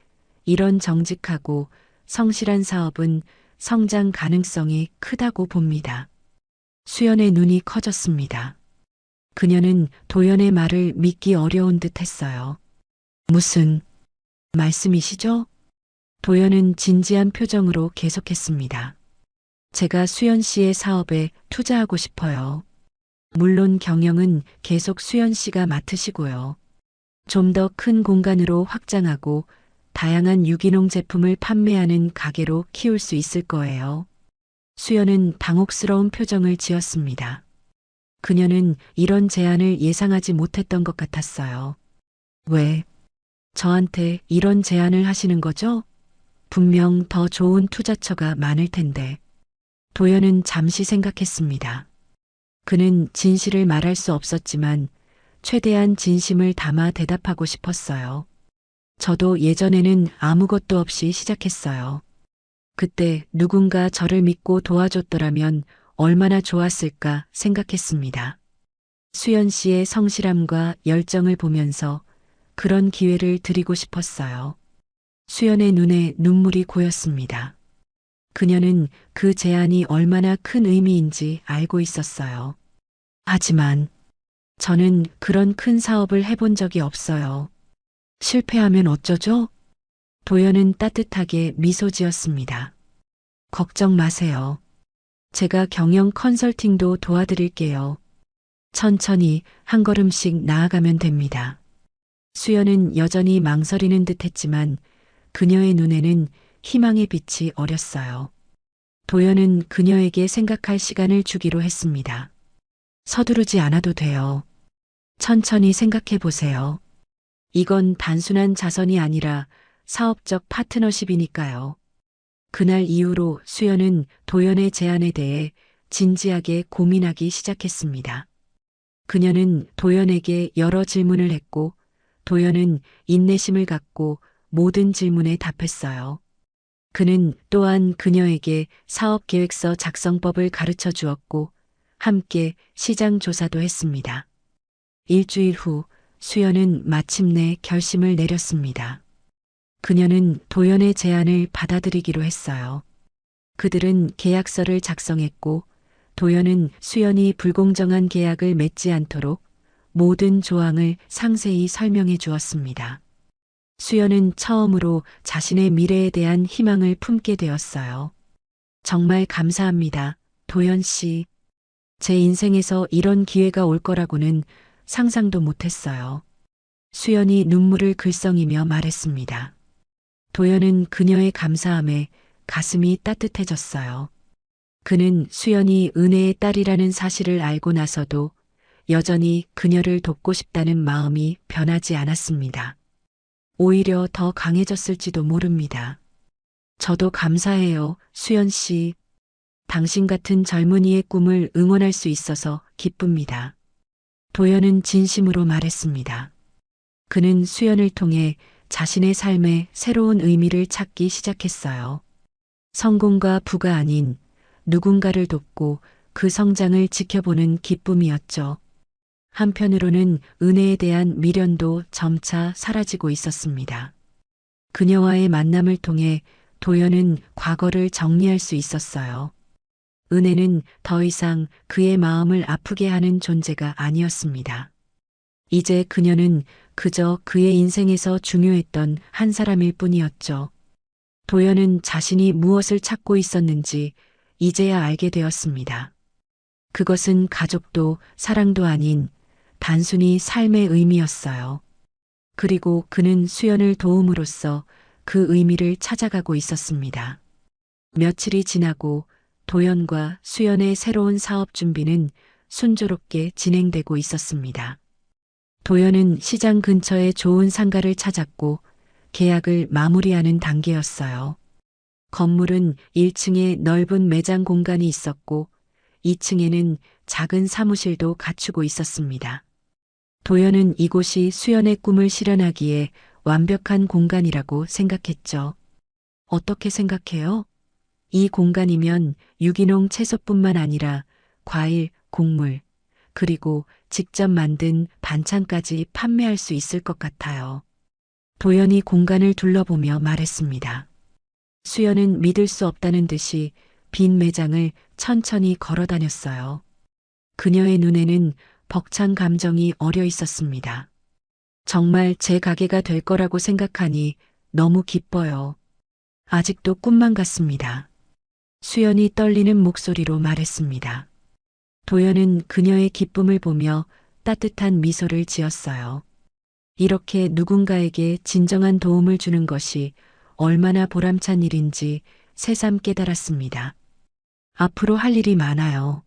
이런 정직하고 성실한 사업은 성장 가능성이 크다고 봅니다. 수연의 눈이 커졌습니다. 그녀는 도연의 말을 믿기 어려운 듯 했어요. 무슨 말씀이시죠? 도연은 진지한 표정으로 계속했습니다. 제가 수연 씨의 사업에 투자하고 싶어요. 물론 경영은 계속 수연 씨가 맡으시고요. 좀 더 큰 공간으로 확장하고 다양한 유기농 제품을 판매하는 가게로 키울 수 있을 거예요. 수연은 당혹스러운 표정을 지었습니다. 그녀는 이런 제안을 예상하지 못했던 것 같았어요. 왜 저한테 이런 제안을 하시는 거죠? 분명 더 좋은 투자처가 많을 텐데. 도연은 잠시 생각했습니다. 그는 진실을 말할 수 없었지만 최대한 진심을 담아 대답하고 싶었어요. 저도 예전에는 아무것도 없이 시작했어요. 그때 누군가 저를 믿고 도와줬더라면 얼마나 좋았을까 생각했습니다. 수연 씨의 성실함과 열정을 보면서 그런 기회를 드리고 싶었어요. 수연의 눈에 눈물이 고였습니다. 그녀는 그 제안이 얼마나 큰 의미인지 알고 있었어요. 하지만 저는 그런 큰 사업을 해본 적이 없어요. 실패하면 어쩌죠? 도연은 따뜻하게 미소 지었습니다. 걱정 마세요. 제가 경영 컨설팅도 도와드릴게요. 천천히 한 걸음씩 나아가면 됩니다. 수연은 여전히 망설이는 듯 했지만 그녀의 눈에는 희망의 빛이 어렸어요. 도연은 그녀에게 생각할 시간을 주기로 했습니다. 서두르지 않아도 돼요. 천천히 생각해 보세요. 이건 단순한 자선이 아니라 사업적 파트너십이니까요. 그날 이후로 수연은 도연의 제안에 대해 진지하게 고민하기 시작했습니다. 그녀는 도연에게 여러 질문을 했고 도연은 인내심을 갖고 모든 질문에 답했어요. 그는 또한 그녀에게 사업계획서 작성법을 가르쳐 주었고 함께 시장 조사도 했습니다. 일주일 후 수연은 마침내 결심을 내렸습니다. 그녀는 도연의 제안을 받아들이기로 했어요. 그들은 계약서를 작성했고 도연은 수연이 불공정한 계약을 맺지 않도록 모든 조항을 상세히 설명해 주었습니다. 수연은 처음으로 자신의 미래에 대한 희망을 품게 되었어요. 정말 감사합니다, 도연 씨. 제 인생에서 이런 기회가 올 거라고는 상상도 못했어요. 수연이 눈물을 글썽이며 말했습니다. 도연은 그녀의 감사함에 가슴이 따뜻해졌어요. 그는 수연이 은혜의 딸이라는 사실을 알고 나서도 여전히 그녀를 돕고 싶다는 마음이 변하지 않았습니다. 오히려 더 강해졌을지도 모릅니다. 저도 감사해요, 수연 씨. 당신 같은 젊은이의 꿈을 응원할 수 있어서 기쁩니다. 도연은 진심으로 말했습니다. 그는 수연을 통해 자신의 삶에 새로운 의미를 찾기 시작했어요. 성공과 부가 아닌 누군가를 돕고 그 성장을 지켜보는 기쁨이었죠. 한편으로는 은혜에 대한 미련도 점차 사라지고 있었습니다. 그녀와의 만남을 통해 도연은 과거를 정리할 수 있었어요. 은혜는 더 이상 그의 마음을 아프게 하는 존재가 아니었습니다. 이제 그녀는 그저 그의 인생에서 중요했던 한 사람일 뿐이었죠. 도연은 자신이 무엇을 찾고 있었는지 이제야 알게 되었습니다. 그것은 가족도 사랑도 아닌 단순히 삶의 의미였어요. 그리고 그는 수연을 도움으로써 그 의미를 찾아가고 있었습니다. 며칠이 지나고 도연과 수연의 새로운 사업 준비는 순조롭게 진행되고 있었습니다. 도연은 시장 근처에 좋은 상가를 찾았고 계약을 마무리하는 단계였어요. 건물은 1층에 넓은 매장 공간이 있었고 2층에는 작은 사무실도 갖추고 있었습니다. 도연은 이곳이 수연의 꿈을 실현하기에 완벽한 공간이라고 생각했죠. 어떻게 생각해요? 이 공간이면 유기농 채소뿐만 아니라 과일, 곡물, 그리고 직접 만든 반찬까지 판매할 수 있을 것 같아요. 도연이 공간을 둘러보며 말했습니다. 수연은 믿을 수 없다는 듯이 빈 매장을 천천히 걸어 다녔어요. 그녀의 눈에는 벅찬 감정이 어려 있었습니다. 정말 제 가게가 될 거라고 생각하니 너무 기뻐요. 아직도 꿈만 같습니다. 수연이 떨리는 목소리로 말했습니다. 도연은 그녀의 기쁨을 보며 따뜻한 미소를 지었어요. 이렇게 누군가에게 진정한 도움을 주는 것이 얼마나 보람찬 일인지 새삼 깨달았습니다. 앞으로 할 일이 많아요.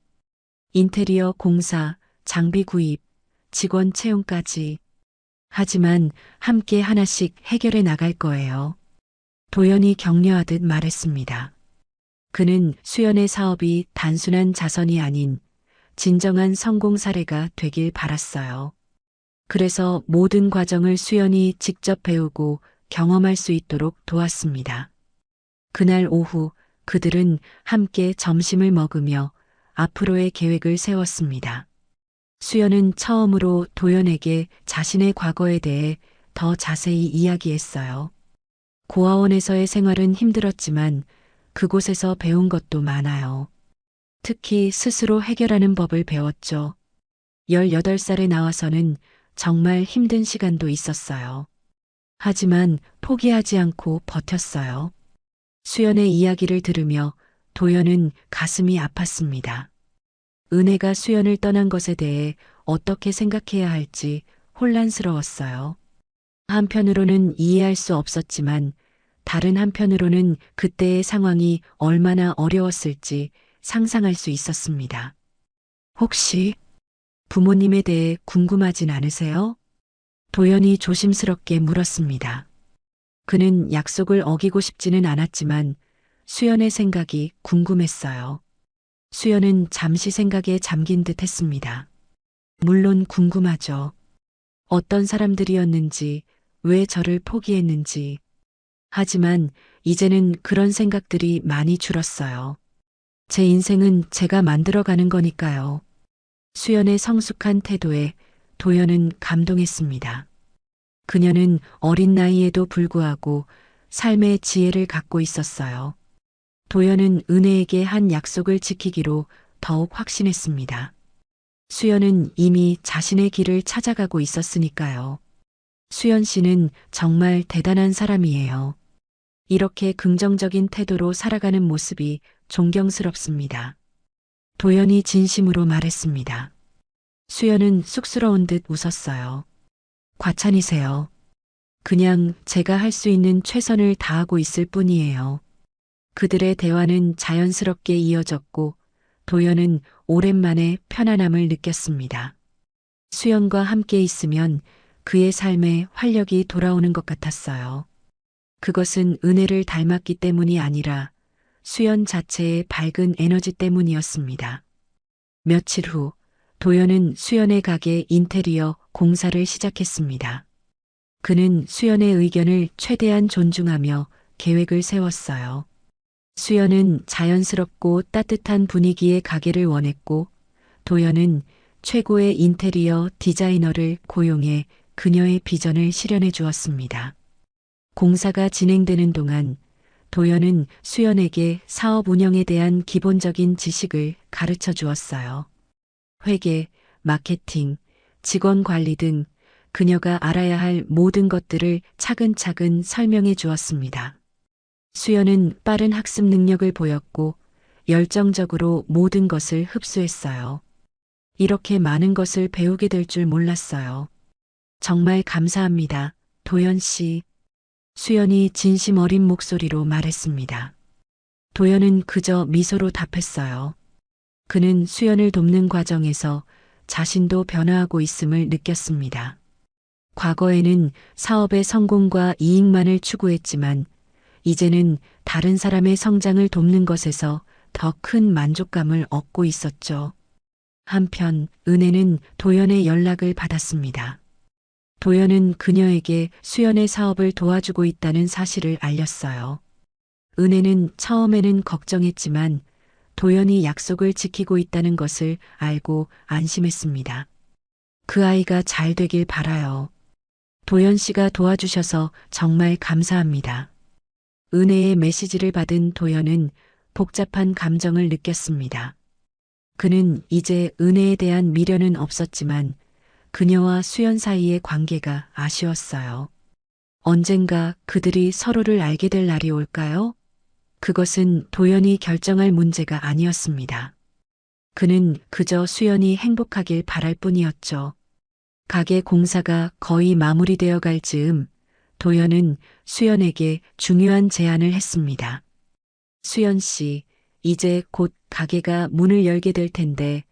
인테리어 공사, 장비 구입, 직원 채용까지. 하지만 함께 하나씩 해결해 나갈 거예요. 도연이 격려하듯 말했습니다. 그는 수연의 사업이 단순한 자선이 아닌 진정한 성공 사례가 되길 바랐어요. 그래서 모든 과정을 수연이 직접 배우고 경험할 수 있도록 도왔습니다. 그날 오후 그들은 함께 점심을 먹으며 앞으로의 계획을 세웠습니다. 수연은 처음으로 도연에게 자신의 과거에 대해 더 자세히 이야기했어요. 고아원에서의 생활은 힘들었지만 그곳에서 배운 것도 많아요. 특히 스스로 해결하는 법을 배웠죠. 18살에 나와서는 정말 힘든 시간도 있었어요. 하지만 포기하지 않고 버텼어요. 수연의 이야기를 들으며 도연은 가슴이 아팠습니다. 은혜가 수연을 떠난 것에 대해 어떻게 생각해야 할지 혼란스러웠어요. 한편으로는 이해할 수 없었지만 다른 한편으로는 그때의 상황이 얼마나 어려웠을지 상상할 수 있었습니다. 혹시 부모님에 대해 궁금하진 않으세요? 도연이 조심스럽게 물었습니다. 그는 약속을 어기고 싶지는 않았지만 수연의 생각이 궁금했어요. 수연은 잠시 생각에 잠긴 듯 했습니다. 물론 궁금하죠. 어떤 사람들이었는지, 왜 저를 포기했는지. 하지만 이제는 그런 생각들이 많이 줄었어요. 제 인생은 제가 만들어가는 거니까요. 수연의 성숙한 태도에 도연은 감동했습니다. 그녀는 어린 나이에도 불구하고 삶의 지혜를 갖고 있었어요. 도연은 은혜에게 한 약속을 지키기로 더욱 확신했습니다. 수연은 이미 자신의 길을 찾아가고 있었으니까요. 수연 씨는 정말 대단한 사람이에요. 이렇게 긍정적인 태도로 살아가는 모습이 존경스럽습니다. 도연이 진심으로 말했습니다. 수연은 쑥스러운 듯 웃었어요. 과찬이세요. 그냥 제가 할 수 있는 최선을 다하고 있을 뿐이에요. 그들의 대화는 자연스럽게 이어졌고 도연은 오랜만에 편안함을 느꼈습니다. 수연과 함께 있으면 그의 삶에 활력이 돌아오는 것 같았어요. 그것은 은혜를 닮았기 때문이 아니라 수연 자체의 밝은 에너지 때문이었습니다. 며칠 후 도연은 수연의 가게 인테리어 공사를 시작했습니다. 그는 수연의 의견을 최대한 존중하며 계획을 세웠어요. 수연은 자연스럽고 따뜻한 분위기의 가게를 원했고 도연은 최고의 인테리어 디자이너를 고용해 그녀의 비전을 실현해 주었습니다. 공사가 진행되는 동안 도연은 수연에게 사업 운영에 대한 기본적인 지식을 가르쳐 주었어요. 회계, 마케팅, 직원 관리 등 그녀가 알아야 할 모든 것들을 차근차근 설명해 주었습니다. 수연은 빠른 학습 능력을 보였고 열정적으로 모든 것을 흡수했어요. 이렇게 많은 것을 배우게 될 줄 몰랐어요. 정말 감사합니다, 도연 씨. 수연이 진심 어린 목소리로 말했습니다. 도연은 그저 미소로 답했어요. 그는 수연을 돕는 과정에서 자신도 변화하고 있음을 느꼈습니다. 과거에는 사업의 성공과 이익만을 추구했지만 이제는 다른 사람의 성장을 돕는 것에서 더 큰 만족감을 얻고 있었죠. 한편 은혜는 도연의 연락을 받았습니다. 도연은 그녀에게 수연의 사업을 도와주고 있다는 사실을 알렸어요. 은혜는 처음에는 걱정했지만 도연이 약속을 지키고 있다는 것을 알고 안심했습니다. 그 아이가 잘 되길 바라요. 도연 씨가 도와주셔서 정말 감사합니다. 은혜의 메시지를 받은 도연은 복잡한 감정을 느꼈습니다. 그는 이제 은혜에 대한 미련은 없었지만 그녀와 수연 사이의 관계가 아쉬웠어요. 언젠가 그들이 서로를 알게 될 날이 올까요? 그것은 도연이 결정할 문제가 아니었습니다. 그는 그저 수연이 행복하길 바랄 뿐이었죠. 가게 공사가 거의 마무리되어 갈 즈음 도연은 수연에게 중요한 제안을 했습니다. 수연 씨, 이제 곧 가게가 문을 열게 될 텐데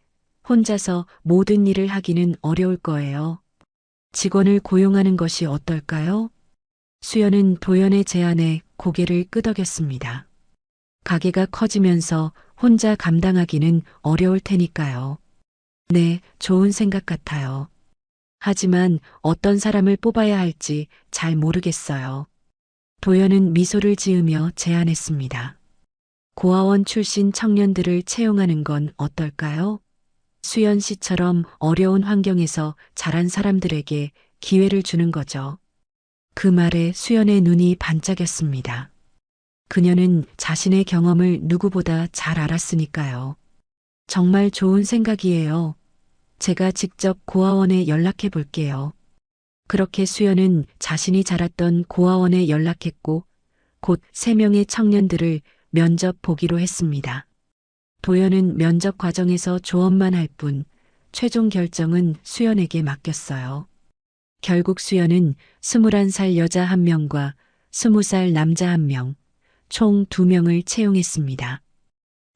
혼자서 모든 일을 하기는 어려울 거예요. 직원을 고용하는 것이 어떨까요? 수연은 도연의 제안에 고개를 끄덕였습니다. 가게가 커지면서 혼자 감당하기는 어려울 테니까요. 네, 좋은 생각 같아요. 하지만 어떤 사람을 뽑아야 할지 잘 모르겠어요. 도연은 미소를 지으며 제안했습니다. 고아원 출신 청년들을 채용하는 건 어떨까요? 수연 씨처럼 어려운 환경에서 자란 사람들에게 기회를 주는 거죠. 그 말에 수연의 눈이 반짝였습니다. 그녀는 자신의 경험을 누구보다 잘 알았으니까요. 정말 좋은 생각이에요. 제가 직접 고아원에 연락해 볼게요. 그렇게 수연은 자신이 자랐던 고아원에 연락했고 곧 3명의 청년들을 면접 보기로 했습니다. 도연은 면접 과정에서 조언만 할 뿐 최종 결정은 수연에게 맡겼어요. 결국 수연은 21살 여자 1명과 20살 남자 1명, 총 2명을 채용했습니다.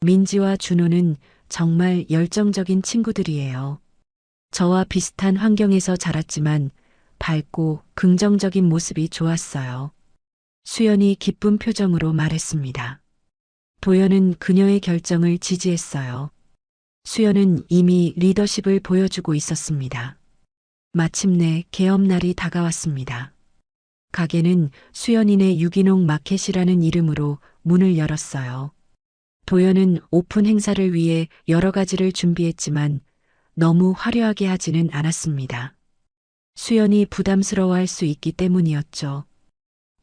민지와 준호는 정말 열정적인 친구들이에요. 저와 비슷한 환경에서 자랐지만 밝고 긍정적인 모습이 좋았어요. 수연이 기쁜 표정으로 말했습니다. 도연은 그녀의 결정을 지지했어요. 수연은 이미 리더십을 보여주고 있었습니다. 마침내 개업날이 다가왔습니다. 가게는 수연인의 유기농 마켓이라는 이름으로 문을 열었어요. 도연은 오픈 행사를 위해 여러 가지를 준비했지만 너무 화려하게 하지는 않았습니다. 수연이 부담스러워할 수 있기 때문이었죠.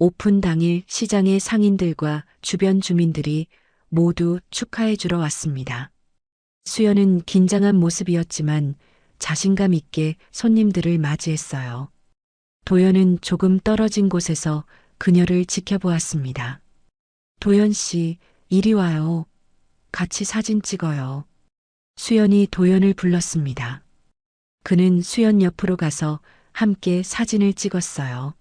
오픈 당일 시장의 상인들과 주변 주민들이 모두 축하해 주러 왔습니다. 수연은 긴장한 모습이었지만 자신감 있게 손님들을 맞이했어요. 도연은 조금 떨어진 곳에서 그녀를 지켜보았습니다. 도연 씨, 이리 와요. 같이 사진 찍어요. 수연이 도연을 불렀습니다. 그는 수연 옆으로 가서 함께 사진을 찍었어요.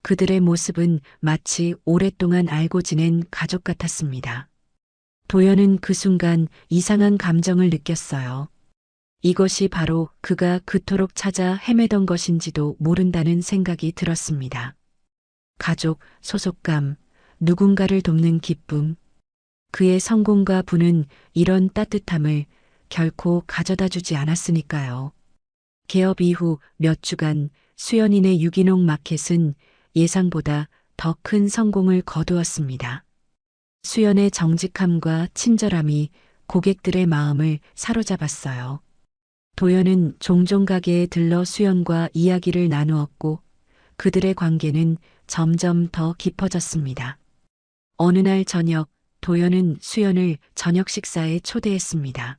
그들의 모습은 마치 오랫동안 알고 지낸 가족 같았습니다. 도연은 그 순간 이상한 감정을 느꼈어요. 이것이 바로 그가 그토록 찾아 헤매던 것인지도 모른다는 생각이 들었습니다. 가족, 소속감, 누군가를 돕는 기쁨. 그의 성공과 부는 이런 따뜻함을 결코 가져다 주지 않았으니까요. 개업 이후 몇 주간 수연인의 유기농 마켓은 예상보다 더 큰 성공을 거두었습니다. 수연의 정직함과 친절함이 고객들의 마음을 사로잡았어요. 도연은 종종 가게에 들러 수연과 이야기를 나누었고 그들의 관계는 점점 더 깊어졌습니다. 어느 날 저녁 도연은 수연을 저녁 식사에 초대했습니다.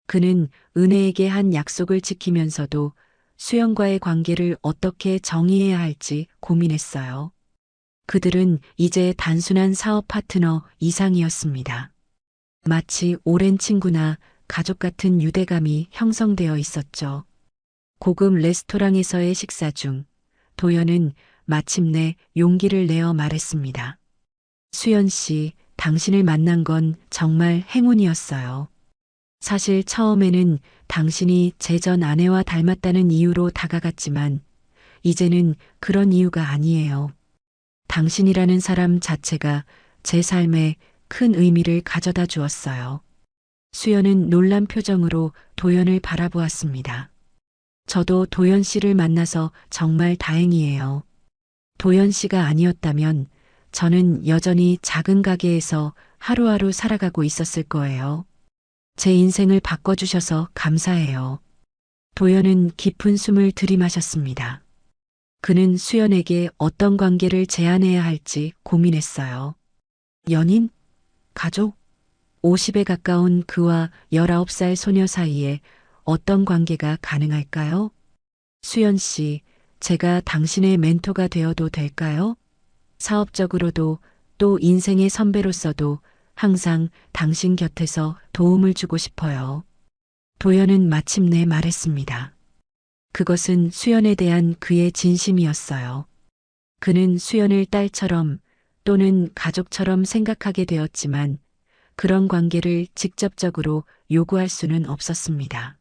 그는 은혜에게 한 약속을 지키면서도 수연과의 관계를 어떻게 정의해야 할지 고민했어요. 그들은 이제 단순한 사업 파트너 이상이었습니다. 마치 오랜 친구나 가족 같은 유대감이 형성되어 있었죠. 고급 레스토랑에서의 식사 중 도연은 마침내 용기를 내어 말했습니다. 수연 씨, 당신을 만난 건 정말 행운이었어요. 사실 처음에는 당신이 제 전 아내와 닮았다는 이유로 다가갔지만 이제는 그런 이유가 아니에요. 당신이라는 사람 자체가 제 삶에 큰 의미를 가져다 주었어요. 수연은 놀란 표정으로 도연을 바라보았습니다. 저도 도연 씨를 만나서 정말 다행이에요. 도연 씨가 아니었다면 저는 여전히 작은 가게에서 하루하루 살아가고 있었을 거예요. 제 인생을 바꿔주셔서 감사해요. 도연은 깊은 숨을 들이마셨습니다. 그는 수연에게 어떤 관계를 제안해야 할지 고민했어요. 연인? 가족? 50에 가까운 그와 19살 소녀 사이에 어떤 관계가 가능할까요? 수연 씨, 제가 당신의 멘토가 되어도 될까요? 사업적으로도 또 인생의 선배로서도 항상 당신 곁에서 도움을 주고 싶어요. 도연은 마침내 말했습니다. 그것은 수연에 대한 그의 진심이었어요. 그는 수연을 딸처럼 또는 가족처럼 생각하게 되었지만 그런 관계를 직접적으로 요구할 수는 없었습니다.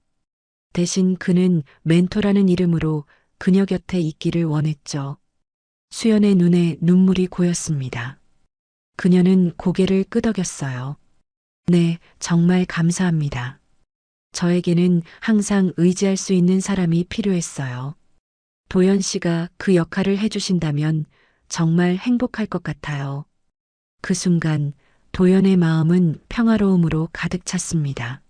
대신 그는 멘토라는 이름으로 그녀 곁에 있기를 원했죠. 수연의 눈에 눈물이 고였습니다. 그녀는 고개를 끄덕였어요. 네, 정말 감사합니다. 저에게는 항상 의지할 수 있는 사람이 필요했어요. 도연 씨가 그 역할을 해주신다면 정말 행복할 것 같아요. 그 순간 도연의 마음은 평화로움으로 가득 찼습니다.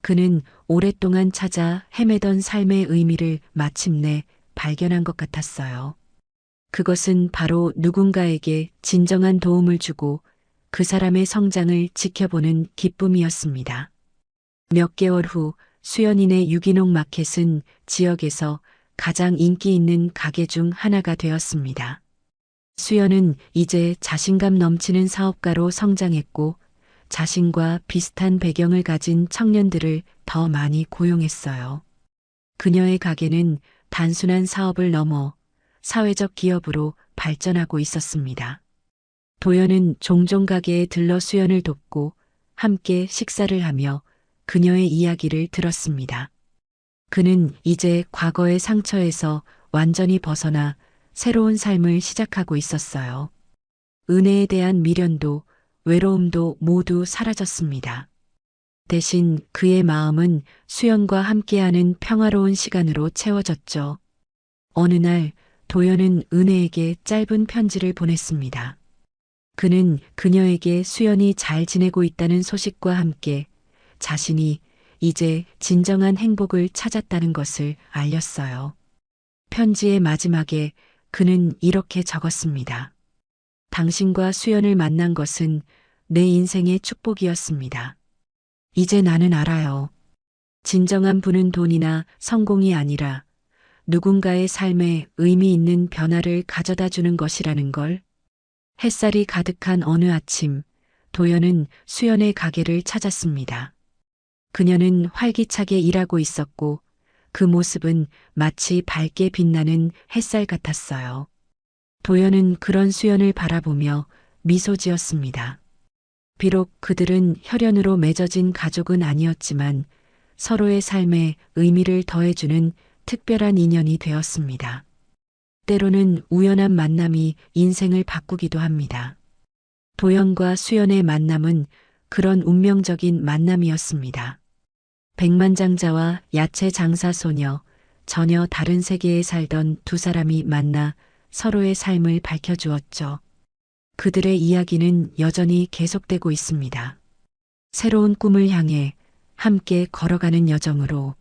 그는 오랫동안 찾아 헤매던 삶의 의미를 마침내 발견한 것 같았어요. 그것은 바로 누군가에게 진정한 도움을 주고 그 사람의 성장을 지켜보는 기쁨이었습니다. 몇 개월 후 수연인의 유기농 마켓은 지역에서 가장 인기 있는 가게 중 하나가 되었습니다. 수연은 이제 자신감 넘치는 사업가로 성장했고 자신과 비슷한 배경을 가진 청년들을 더 많이 고용했어요. 그녀의 가게는 단순한 사업을 넘어 사회적 기업으로 발전하고 있었습니다. 도연은 종종 가게에 들러 수연을 돕고 함께 식사를 하며 그녀의 이야기를 들었습니다. 그는 이제 과거의 상처에서 완전히 벗어나 새로운 삶을 시작하고 있었어요. 은혜에 대한 미련도 외로움도 모두 사라졌습니다. 대신 그의 마음은 수연과 함께하는 평화로운 시간으로 채워졌죠. 어느 날 도연은 은혜에게 짧은 편지를 보냈습니다. 그는 그녀에게 수연이 잘 지내고 있다는 소식과 함께 자신이 이제 진정한 행복을 찾았다는 것을 알렸어요. 편지의 마지막에 그는 이렇게 적었습니다. 당신과 수연을 만난 것은 내 인생의 축복이었습니다. 이제 나는 알아요. 진정한 부는 돈이나 성공이 아니라 누군가의 삶에 의미 있는 변화를 가져다 주는 것이라는 걸. 햇살이 가득한 어느 아침, 도연은 수연의 가게를 찾았습니다. 그녀는 활기차게 일하고 있었고 그 모습은 마치 밝게 빛나는 햇살 같았어요. 도연은 그런 수연을 바라보며 미소 지었습니다. 비록 그들은 혈연으로 맺어진 가족은 아니었지만 서로의 삶에 의미를 더해주는 특별한 인연이 되었습니다. 때로는 우연한 만남이 인생을 바꾸기도 합니다. 도연과 수연의 만남은 그런 운명적인 만남이었습니다. 백만장자와 야채 장사 소녀, 전혀 다른 세계에 살던 두 사람이 만나 서로의 삶을 밝혀주었죠. 그들의 이야기는 여전히 계속되고 있습니다. 새로운 꿈을 향해 함께 걸어가는 여정으로